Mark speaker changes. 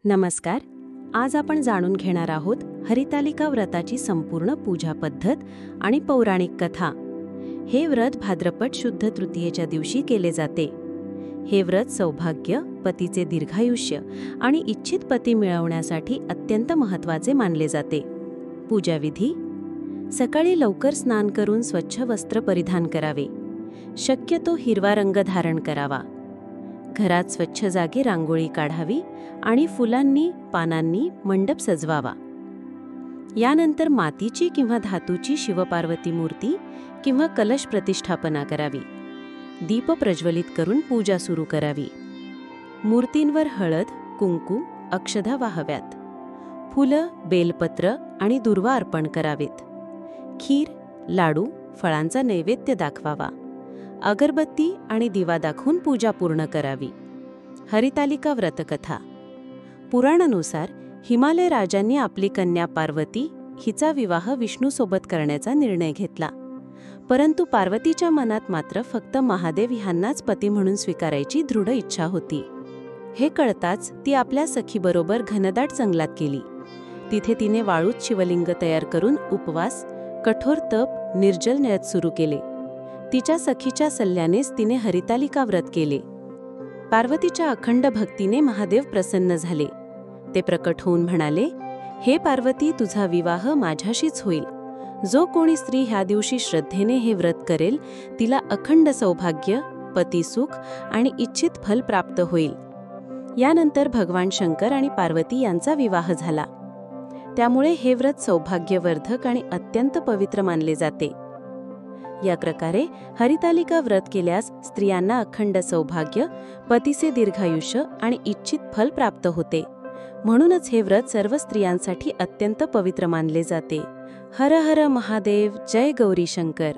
Speaker 1: नमस्कार. आज आपण जाणून घेणार आहोत हरितालिका व्रताची संपूर्ण पूजा पद्धत आणि पौराणिक कथा. हे व्रत भाद्रपद शुद्ध तृतीयेच्या दिवशी केले जाते. हे व्रत सौभाग्य, पतीचे दीर्घायुष्य आणि इच्छित पती मिळवण्यासाठी अत्यंत महत्त्वाचे मानले जाते. पूजाविधी: सकाळी लवकर स्नान करून स्वच्छ वस्त्र परिधान करावे. शक्यतो हिरवा रंग धारण करावा. घरात स्वच्छ जागी रांगोळी काढावी आणि फुलांनी, पानांनी मंडप सजवावा. यानंतर मातीची किंवा धातूची शिवपार्वती मूर्ती किंवा कलश प्रतिष्ठापना करावी. दीप प्रज्वलित करून पूजा सुरू करावी. मूर्तींवर हळद, कुंकू, अक्षदा वाहाव्यात. फुलं, बेलपत्र आणि दुर्वा अर्पण करावेत. खीर, लाडू, फळांचा नैवेद्य दाखवावा. अगरबत्ती आणि दिवा दाखवून पूजा पूर्ण करावी. हरितालिका व्रतकथा. पुराणानुसार हिमालय राजांनी आपली कन्या पार्वती हिचा विवाह विष्णूसोबत करण्याचा निर्णय घेतला. परंतु पार्वतीच्या मनात मात्र फक्त महादेव ह्यांनाच पती म्हणून स्वीकारायची दृढ इच्छा होती. हे कळताच ती आपल्या सखीबरोबर घनदाट जंगलात गेली. तिथे तिने वाळूत शिवलिंग तयार करून उपवास, कठोर तप, निर्जल नयत सुरू केले. तिच्या सखीच्या सल्ल्यानेच तिने हरितालिका व्रत केले. पार्वतीच्या अखंड भक्तीने महादेव प्रसन्न झाले. ते प्रकट होऊन म्हणाले, हे पार्वती, तुझा विवाह माझ्याशीच होईल. जो कोणी स्त्री ह्या दिवशी श्रद्धेने हे व्रत करेल तिला अखंड सौभाग्य, पतिसुख आणि इच्छित फल प्राप्त होईल. यानंतर भगवान शंकर आणि पार्वती यांचा विवाह झाला. त्यामुळे हे व्रत सौभाग्यवर्धक आणि अत्यंत पवित्र मानले जाते. या प्रकारे हरितालिका व्रत केल्यास स्त्रियांना अखंड सौभाग्य, पतीचे दीर्घायुष्य आणि इच्छित फल प्राप्त होते. म्हणूनच हे व्रत सर्व स्त्रियांसाठी अत्यंत पवित्र मानले जाते. हर हर महादेव. जय गौरी शंकर.